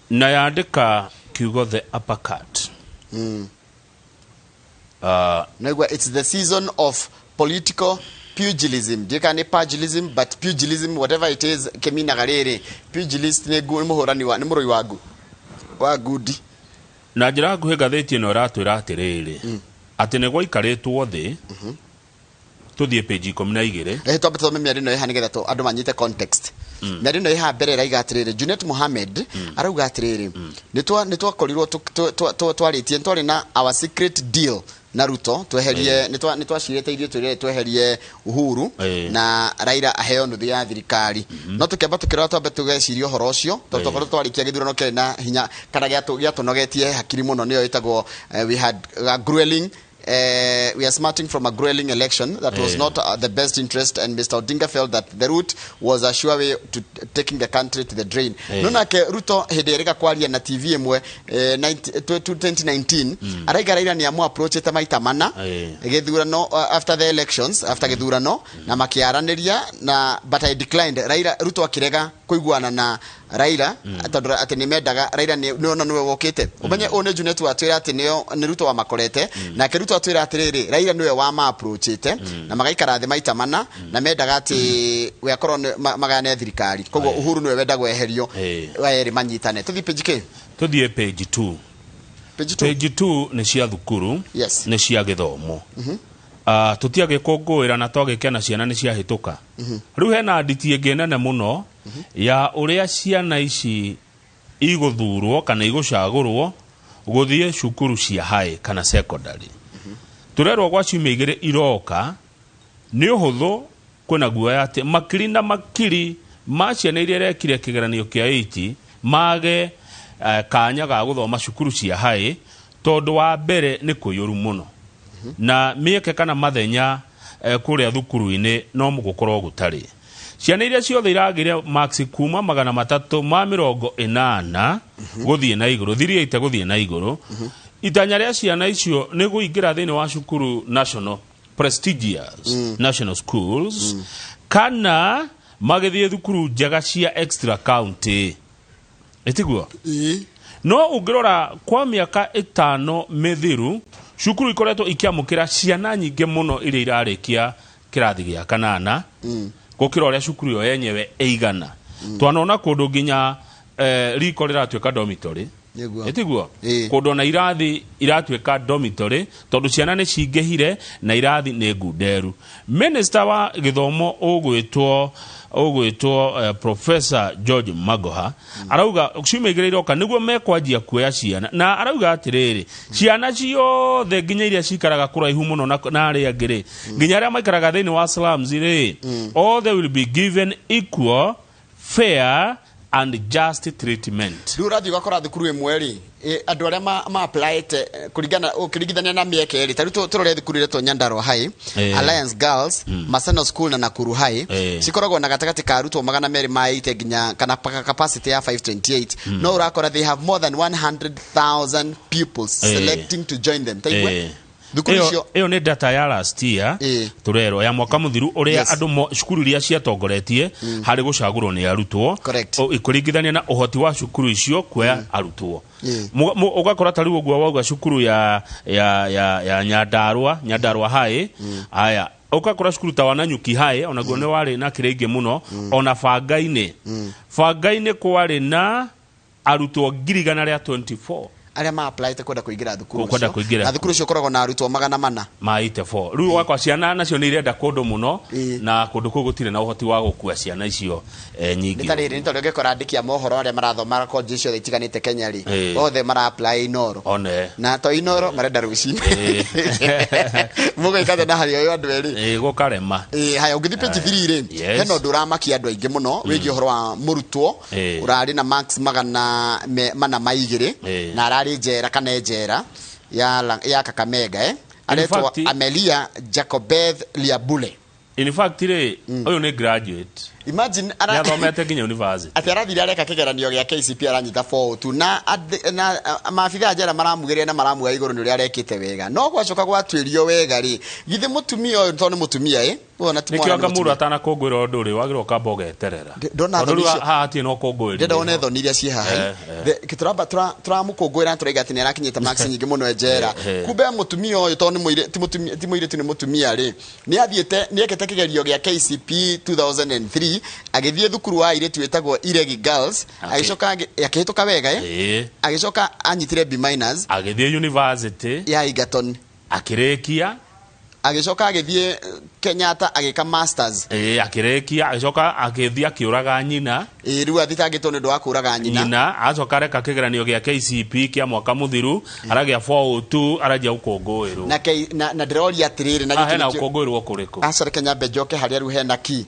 na yandika kiugo the uppercut. It's the season of political pugilism. Dikane pugilism, but pugilism, whatever it is, kemina garere. Pugilist ne muhorani wa nimuroi wa gudi. Na njira nguhe gatheti ino ratwira atiriri ati ne gwaikaritwo thi tuthie page 12 twambe tuthome miari no ihani getha andu manyite context. Miari no iha mbere raiga atiriri Junet Mohammed arauga atiriri nitwa korirwo twaritie twari na our secret deal na Ruto tweherie nitwa shirete irio tweherie Uhuru na Raila aheo nuthu ya thirikari no tukemba tukira twambe tugeciria horo ucio tokoro twarikia githurano kene na hinya kana giatunogetie hakiri muno niyo itagwo we had a grueling we are smarting from a grueling election that was not the best interest, and Mr. Odinga felt that the route was a sure way to taking the country to the drain. Nona ke Ruto hedereka kwaria na TV mwe 2019 araiga Raila ni amua approach eta maita mana githurano after the elections after githurano na makiaraniria na but I declined. Raila Ruto akirega kuiguana na Raila ati nimendaga Raila niwe wokite umenye one Junet atwira ati ni Ruto wa makorete na ke Ruto atwira atiriri Raila niwe wa ma approachite na magaikara thi maita mana na mendaga ati we akorwo magane thirikari koguo Uhuru niwe wenda gweherio waeri manyitane tuthi page page 2 page 2 ni cia thukuru ni cia githomo tutiage kongoira na twagikena ciana ni cia hituka riu hena nditi ngenene muno ya uria ciana ici iguthurwo kana igucagurwo guthie cukuru cia high kana secondary turerwo gwa ciumia igire iroka ni uhuthu kwina guoya ati makiri na makiri ma ciana iria rekire kigeranio kia 8 mage kanya ga guthoma cukuru cia high tondu wa mbere ni kuyuru muno na mieke kana mathenya kuria thukuru-ini no mugukorwo gutari ciana iria ciothe iragire max kuma 380 guthie na iguru thiriite guthie na iguru itanya ria ciana icio ni guingira thini wa cukuru national prestigious national schools kana magithie thukuru njega cia extra county etiguo no ungirora kwa miaka 5 mithiru cukuru ikoretwo ikiamukira ciana nyinge muno iria irarikia kirathi gia kanana gukira uria cukuru yo yenyewe eigana twanona kundu nginya riko riratweka dormitory etiguo kundu na irathi iratweka dormitory tondu ciana ni cingehire na irathi ni ngunderu. Minister wa githomo ogwitwo Professor George Magoha arauga ciumia igire iroka niguo mekwanjia kuoya ciana na arauga atiriri ciana ciothe nginya iria cikaraga kuraihu muno na aria ngiri nginya aria maikaraga thini wa slums all they will be given equal fair and just treatment. Durathi gakora thukuru imweri andu aria ma apply kurigithania na mieke eri taru turore thukuru reto Nyandarua High Alliance Girls Maseno School na Nakuru High cikoragwo na gatagati ka arutwo 280 nginya kana capacity ya 528 no urakora they have more than 100,000 pupils selecting to join them taigwe Eyo ne data ya last year turero ya mwaka muthiru uria andu cukuru iria ciatongoretie hari gucagurwo ni arutwo ikuringithania na uhoti wa cukuru icio kwa arutwo ugakora tari uguo wauga cukuru ya Nyandarua High aya ukakora cukuru ta Wananyuki High onaguo ne wari na kirenge muno ona Fangaine kwari na arutwo 124 aria ma apply te kwenda kuingira thukuru na thukuru cio koragwo na arutwo 400 maite4 riu wakwa ciana nacio ni irenda kundu muno na kundu ku gutire na uhoti wa gukua ciana icio nyingi nitariri nitondo ngekora andikia mohoro aria marathoma college icio itiganite Kenya ri othe mara apply Inoro na to Inoro marenda rucini mugo ikathe na hari yo andu eri gukarema haya ungithi page 3 ri heno nduramakia andu aingi muno wigi uhoro wa murutwo urari na max mana maigire na arari jera kana jera ya Kakamega aletwa Amelia Jacobeth Liabule. In fact oyo ne graduate imagine ya thomete nginya university ati arathire areka kigeranio gya KCP aranyita 402 na maabitha njera maramugeria na maramuga iguru ni uri arekite wega no gwacoka gwatwirio wega ri githi mutumia uyu to ni mutumia wona ti mwana nikianga muru atana kongwira nduri wagirwo kamba ugeterera ndona ha ati no kongwira ndenda one thoni iria cie haha kituramba turamukongwira turaiga ati ni arakinyita max nyingi muno njera kumbe mutumia uyu to ni muire ti muire tu ni mutumia ri ni athiete ni ekete kigerio gya KCP 2003 agithie thukuru wa ire twetagwo Iregi Girls agicoka akihituka wega agicoka anyitire B- agithie university ya Egerton akirekia agicoka agithie Kenyatta agika masters akirekia agicoka agithie akiuraga nyina riu athitangitwo ni ndu wa kuraga nyina acoka reka kigeranio gya KCP kia mwaka muthiru aragia 402 arajia ukongwirwo na ndĩroria atĩrĩrĩ na hena ukongwirwo kuriku acare Kenya Benjoke haria riu hena ki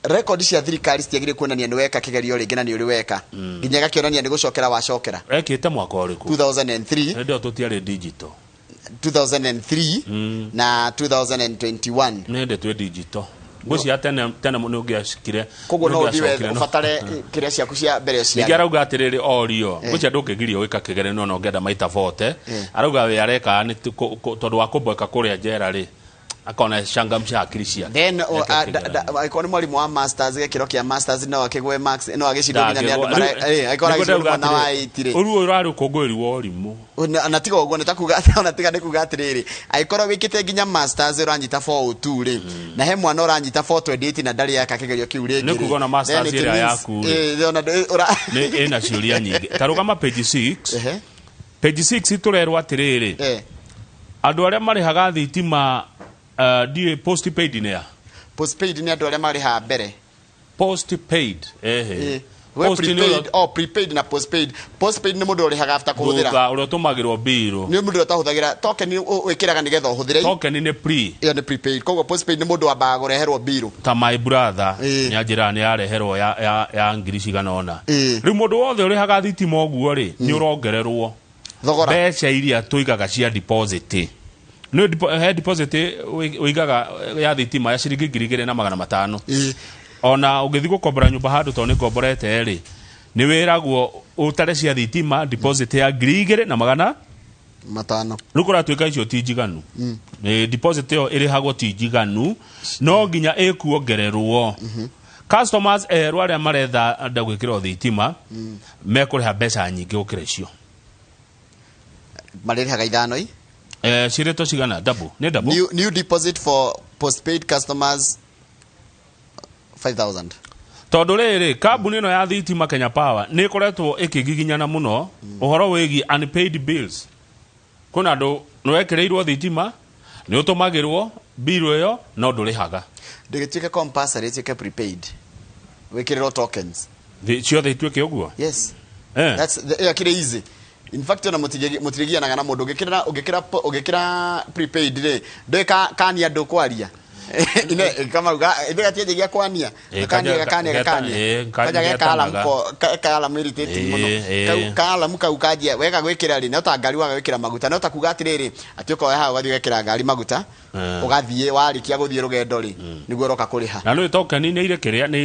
record cia thirikari citiagire kuonania ni weka kigerio ringi na ni uri weka nginya gakionania ni gucokera wacokera ekite mwaka uriku 2003 ndio tutiari digital 2003 na 2021 nende twe digital gucia tena muno ngiashikire koguo no thiwe ufatare kiria ciaku cia mbere cia ngiarauga atiriri orio gucia ndukigirio wika kigeranio no ngenda maita 40 arauga we areka ni tondu wa kuboeka kuria njera ri akona shangamsha akili cia then aikoni mwalimu wa masters gekiro kia masters no akigwe max no agishindo nginya ni andu mara aikona gishindo na waitire uru urari ukongweri wa orimu anatiga ogwo netakuga anatiga ndikuga atiriri aikora wikite nginya masters uranyita 402 ri na he mwana uranyita 428 na ndari yaka kigerio kiu ringi ni kugona masters ira yaku ni ina ciuria nyingi tarugama page 6 page 6 turerwa atiriri andu aria marihaga thitima die postpaid ni ya postpaid ni andu aria mariha mbere postpaid prepaid prepaid na postpaid ni mundu urihaga after kuhuthira uri tumagirwo biro ni mundu utahuthagira token wikiraga nigetha uhuthire token ni pre iyo ni prepaid koguo postpaid ni mundu ambaga gureherwo biro ta my brother ni ajira ni areherwo ya ngirici ganona riu mundu wothe urihaga thitima oguo ri ni urongererwo thogora beca iria tuigaga cia deposit no deposit uigaga ya thitima ya ciringi 2,500 ona ugithi gukombora nyumba handu to ni komborete ri ni wiragwo utare cia thitima deposit ya 2,500 rukura tuika icio tijiganu ni deposit yo irihagwo tijiganu no nginya ekuongererwo customers rwaria maretha ndagwikira thitima mekuriha mbeca nyingi gukira icio maririhaga ithano cireto cigana double ni double new deposit for postpaid customers 5,000 tondu riri kambuni no ya thitima Kenya Power ni koretwo ikigiginyana muno uhoro wegi unpaid bills kuna ndo no ekireirwo thitima ni utumagirwo bill yo no ndurihaga ndigituike compulsory tike prepaid wikiriro tokens ciothe ituike uguo yes that's kire easy. In fact na mutirigia na ngana mundu ugikira prepaid ri ndeka kania ndo kwaria ine kama inde gatie gia kwania kania kaja kala meritete muno kala mukaukaje wega gwikira ri no ta ngari waga gwikira maguta no ta kuga atiriri atiuko ha gathi gwikira ngari maguta ugathie warikia guthie rugendo ri niguo roka kuriha na no token ni ire kiria ni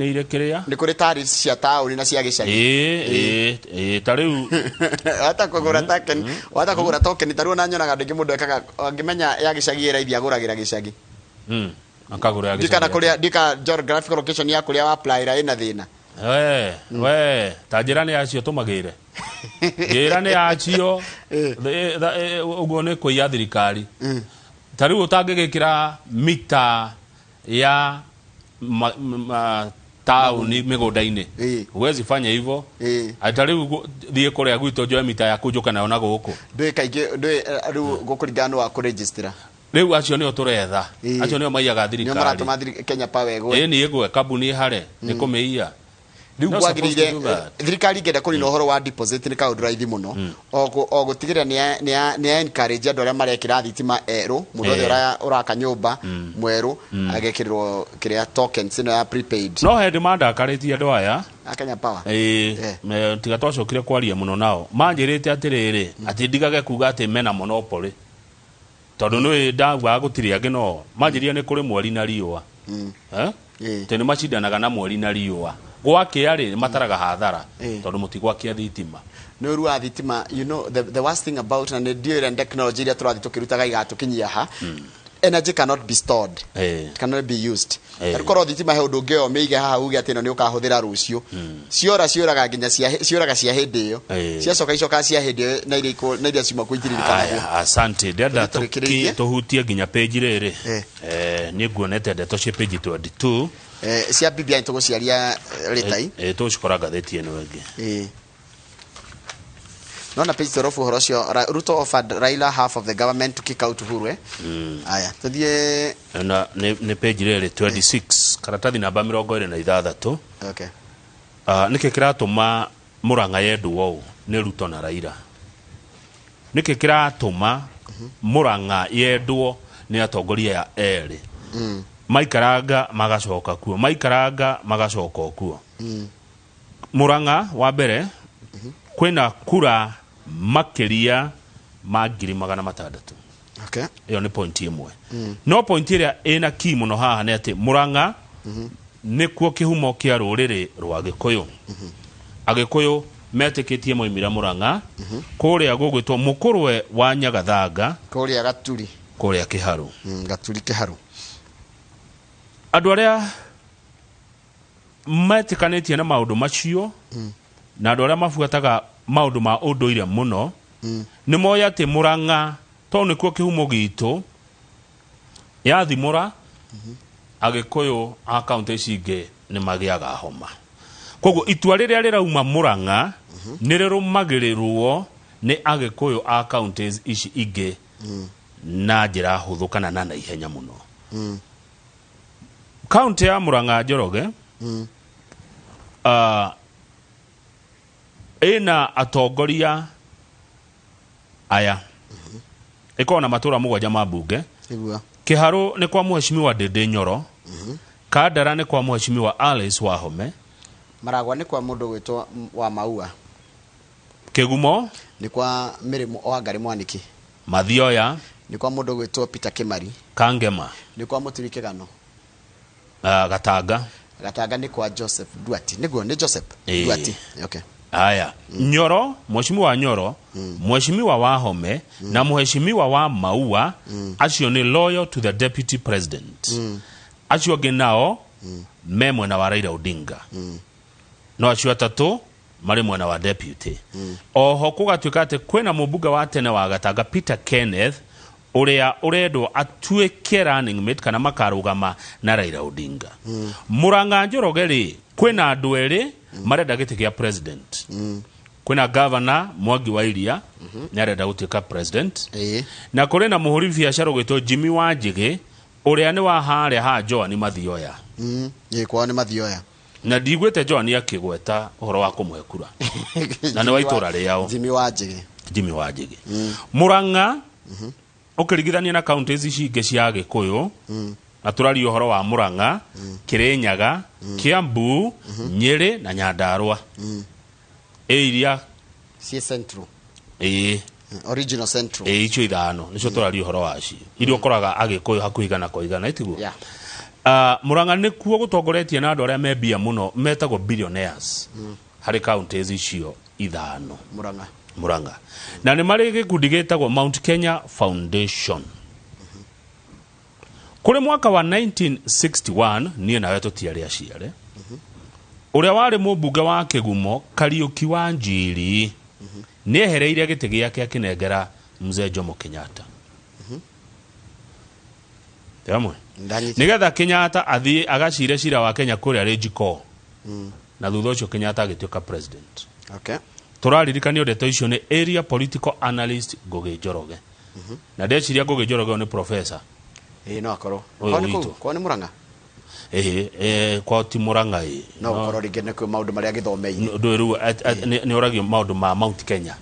ire kiria ni kuri tariffs cia tauni na cia gicagi tariu hata kugura token hata kugura token taru na nyonaga ndingi mundu ekaga ngimenya ya gicagi ira ithia guragira gicagi akagura ya gicagi kuria dika geographical location ya kuria apply ra ina thina we tajirani acio tumagire girani acio uguo ni kuia thirikari tariu utangigikira mita ya tauni migunda-ini uwezi fanya hivyo atariu thie kuria gwito joe mita ya kujuka nayo na guku ndwe kaingi ndwe riu gukurigana wa kuregistra riu acio ni oturetha acio ni maiyaga thirikari ni maratuma Kenya Power egwe ni egwe kambuni hare ni kumeia riu gwagirire thirikari ngenda kuri no horo wa deposit ni kaundu raithi muno o gutigira ni encourage andu aria marekira thitima eru mundu othe uraka nyumba mweru agekirwo kiria tokens no ya prepaid no he demand akaritie andu aya Kenya Power tiga twacokire kwaria muno nao manjirite atiriri ati ndigage kuga ati mena monopoly tondu no ndagwa gutiri angi no manjiria ni kuri mweri na riwa tene macindanaga na mweri na riũa gwake ari mataraga hathara tondu mutigwakia thitima no ruwa thitima. You know, the worst thing about and the technology that turathi tukirutaga igatukinyia ha, energy cannot be stored, it cannot be used. Arikoro thitima he undu ngeo meige haha uge atino ni ukahuthira rucio cioraga nginya cioraga cia hindi iyo ciacoka cia hindi na iria ciuma kuitiririkana. Asante dada, tuhutie nginya page riri ni nguonete ndeto cia page 22 cia BBI tuguciaria ritai tucikora gatheti eno wengi no na page torofu horocio Ruto offered Raila half of the government to kick out Uhuru. Aya tuthie na ne page riri 26 karatathi namba 26. Okay. Nike kiratuma Murang'a yendu wau ni Ruto na Raila. Nike kiratuma Murang'a yendwo ni atongoria ya eri. Maikaranga magacoka kuo, maikaranga magacoka kuo. Murang'a wa mbere kwina kura makiria ma 600,000. Okay. Iyo ni point imwe. No point iria ina key muno haha ni ati Murang'a ni kuo kihumo kia ruriri rwa Gikuyu. Agikuyu metikitie moimira Murang'a kuria gugwitwo mukurwe wa Nyagathanga kuria Gaturi, kuria Kiharu. Gaturi Kiharu. Andu aria metikanĩtie na maundu macio na andu aria mafuataga maundu ma unduire muno ni moya ati Murang'a to nikuo kihumo gitu yathimura Agikuyu a county cinge ni magiaga homa. Koguo itua riria rirauma Murang'a ni rirumagirirwo ni Agikuyu a counties ici inge na njira huthu kana na ihenya muno. County ya Murang'a Njoroge ina atongoria aya ikona matura mugwanja mabunge. Kiharu ni kwa mheshimiwa Dede Nyoro, Kandara ni kwa mheshimiwa Alice Wahome, Maragwa ni kwa mundu gwitwa wa Maua, Kigumo ni kwa Mirimu Wangari Mwaniki, Mathioya ni kwa mundu gwitwa Peter Kimari, Kangema ni kwa Muturi Kigano, Gatanga ni kwa Joseph Duati. Niguo ni Joseph Duati. Okay. Aya, Nyoro, mheshimiwa Nyoro, mheshimiwa Wahome na mheshimiwa wa Maua acio ni loyal to the deputy president. Acio genao memwe na wa Raila Odinga. No acio atatu mari mwena wa deputy. Oho kugatuika ati kwina mubuga wa tene wa Gatanga Peter Kenneth uria uredo atuike running mate kana makarugama na Raila Odinga. Murang'a Njoroge ri kwina andu eri marenda giti kia president. Kwina governor Mwangi wa Iria ni arenda gutuika president. Na kuri na muhuri biashara gwitwo Jimmy Wanjigi uria ni wa haria ha Joan Mathioya. Kwa ni Mathioya. Na digwete Joan akigweta uhoro wa kumwekura. Na ni waitura riao Jimmy Wanjigi. Murang'a ukirigithania na counties ici cia Gikuyu na turari uhoro wa Murang'a, Kirinyaga, Kiambu, Nyeri na Nyandarua. Area si central. Original central. Icio ithano nicio turari uhoro wacio. Irio koraga Agikuyu hakuigana koigana itiguo. Murang'a ni kuo gutongoretie na andu aria mebia muno metagwo billionaires. Hari counties icio ithano. Murang'a. Na ni mari gikundi gitagwo Mount Kenya Foundation. Kule mwaka wa 1961 nie nawe tutiari aciare. Uria wari mubunge wa Kigumo Kariuki wa Njiri ni ehereire giti giake akinengera Mzee Jomo Kenyatta. Tamwe. Nigetha Kenyatta athie agacire cira wa Kenya kuria Regiko. Na thutha ucio Kenyatta agituika president. Okay. Turaririkania ndeto icio ni area political analyst Ngugi Njoroge. Na ndeciria Ngugi Njoroge ni professor. No akoro. Kwa ni Murang'a. Kwa ti Murang'a no akoro rigene kwa maundu maria githomeire. Ndoiru ni oragio maundu ma Mount Kenya.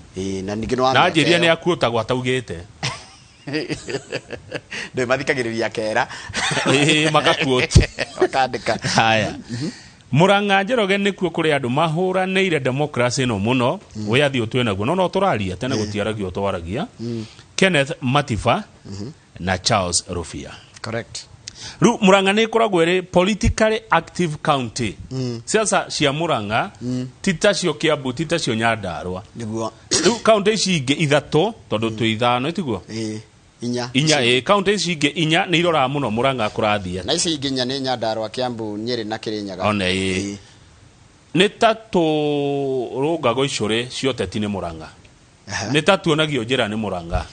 Na ningi no na njiria ni akuota gwataugite. Ndio mathikagiriria kera. Makakuota. Wakandika. Haya. Murang'a Njoroge ni kuo kuri andu mahuranire democracy no muno wiathi utwe naguo no turaria tene gutiaragio twaragia. Kenneth Matifa na Charles Rufia. Correct. Ru Muranga ni koragwo ri politically active county. Siasa cia Muranga titacio Kiambu titacio Nyandarua. Niguo. Ru county ici ingi ithatu tondu tu ithano itiguo. Inya county ici ingi inya ni irora muno Muranga kurathia. Na ici ingi inya ni Nyandarua, Kiambu, Nyeri na Kirinyaga. One ni tatu rugago icure cioteti ni Muranga. Ni tatu onagio njira ni Muranga.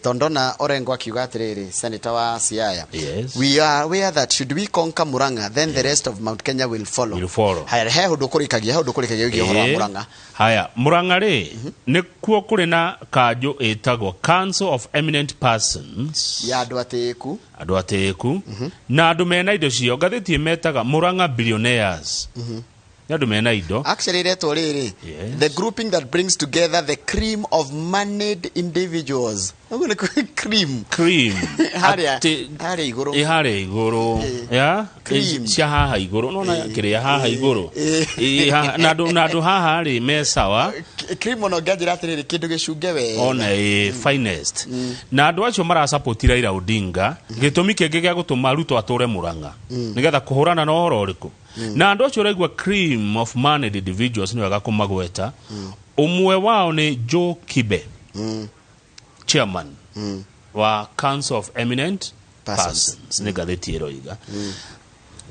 Tondona Orengo akiuga atiriri, senator wa Siaya. Yes. We are aware that should we conquer Muranga, then the rest of Mount Kenya will follow. Haya, he hundu kurikagia wigi horo wa Muranga. Haya, Muranga ri nikuo kuri na kanjo etagwo Council of Eminent Persons. Ya andu atiku. Na andu mena indo cio Magathiti metaga Muranga billionaires. Yadu mena ido. Actually, the grouping that brings together the cream of moneyed individuals. I'm going to call it cream. Hare iguru. Hare iguru. Ya. Cream. Cia haha iguru. No na kire haha iguru. Nadu haha ri mesawa. Cream ono gajira atiriri kindu gicunge we. Ona finest. Na andu acio mara support Raila Odinga. Gitumi kenge gya gutuma Ruto ature Muranga. Nigetha kuhurana na uhoro uriku. Na andu acio raigwa cream of moneyed individuals ni wega kumagweta. Umwe wao ni Joe Kibe. Chairman wa Council of Eminent Persons. Ni Magathiti eroiga.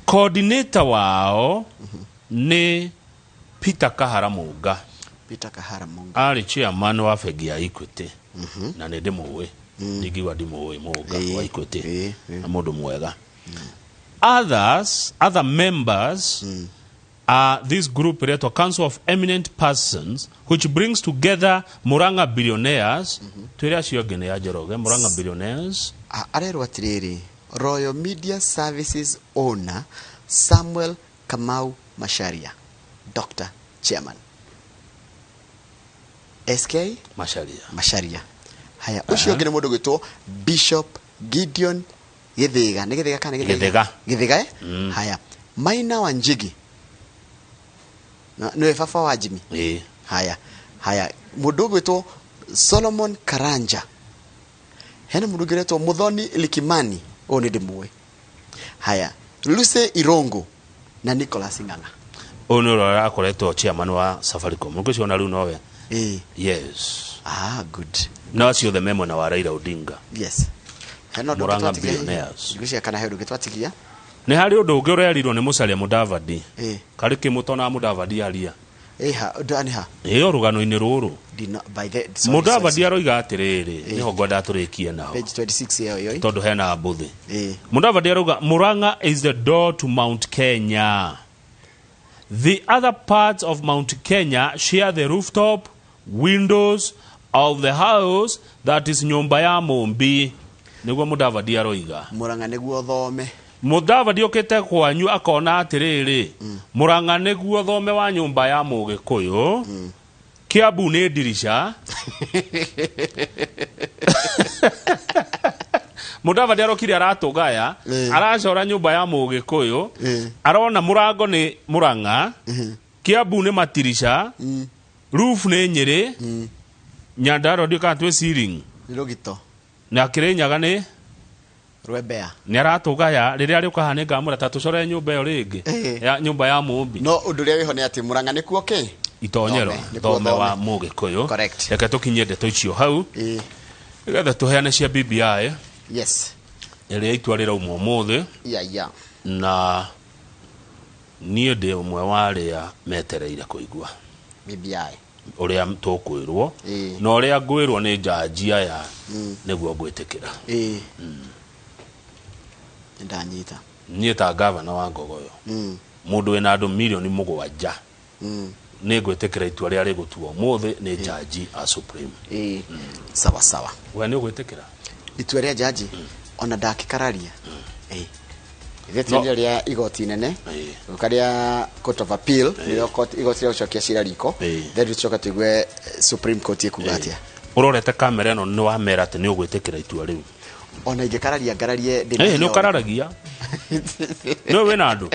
Coordinator wao ni Peter Kaharamunga. Ari chairman wa Fegi ya Equity. Na ni ndimuwe. Ndigiwa ndimuwe muga wa Equity. Na mundu mwega. Other members are this group related Council of Eminent Persons, which brings together Muranga billionaires. Tuiria cio gene ya Njoroge Muranga billionaires. Arero atiriri Royal Media Services owner Samuel Kamau Macharia, Dr. Chairman. SK Macharia. Haya, ucio gene mundu gwitwo Bishop Gideon Githiga. Haya, Maina Wanjigi. No efafa wa Jimmy. Haya, mundu gwitwo Solomon Karanja. Hena mundu gwitwo Muthoni Likimani, o ni ndimuwe. Haya, Luce Irongo na Nicholas Nganga. Ono akoretwo chairman wa Safaricom. Mukucio na riu nowe. Yes. Good. Now see the memo na wa Raila Odinga. Yes. Muranga billionaires. Gishia kana hedu gitwatigia. Ni hari undu ungi urerirwo ni Musalia Mudavadi. Kari kimutona Mudavadi aria. Ndani ha. Rugano-ini ruru. By the Mudavadi aroiga atiriri, niho ngwenda turikie nao. Page 26 yo. Tondu hena mbuthi. Mudavadi aroiga Muranga is the door to Mount Kenya. The other parts of Mount Kenya share the rooftop windows of the house that is nyumba ya Mumbi. Niguo Mudavadi aroiga. Muranga niguo thome. Mudavadi okete kwanyu akona atiriri. Muranga niguo thome wa nyumba ya Mugikuyu. Kiambu ni dirisha. Mudavadi arokire aratugaya. Aracora nyumba ya Mugikuyu. Arona murango ni Muranga. Kiambu ni matirisha. Roof ni Nyeri. Nyandarua ndikatwe ceiling. Nirogito. Na Kirinyaga ni Rwebea. Ni aratugaya riria ari ukahanenga murata tucore nyumba yo ringi ya nyumba ya Mumbi. No undu ria wiho ni ati Muranga ni kuo ke itonyero thome wa Mugikuyu. Correct. Reke tukinyie ndeto icio hau. Igetha tuheane cia BBI. Yes. Iria itwarira umuthi. Na nie ndi umwe wa aria metereire kuigua BBI uria tukwirwo na uria ngwirwo ni jaji aya niguo ngwitikira. Ndanyita nie ta governor wa Ngogoyo mundu wina andu milioni 7 ni ngwitikira itua ria rigutuo muthi ni jaji a supreme. Sawa we ni ngwitikira itua ria jaji ona ndakikararia. Ithetia ria igoti nene ukaria court of appeal ni igoti ria ucokia cira riko then ucoka tuigwe supreme court ikugatia. Urorete kamera no ni wa mera ati ni ugwitikira itua riu. Ona ingikararia ngararie ni ukararagia no we na andu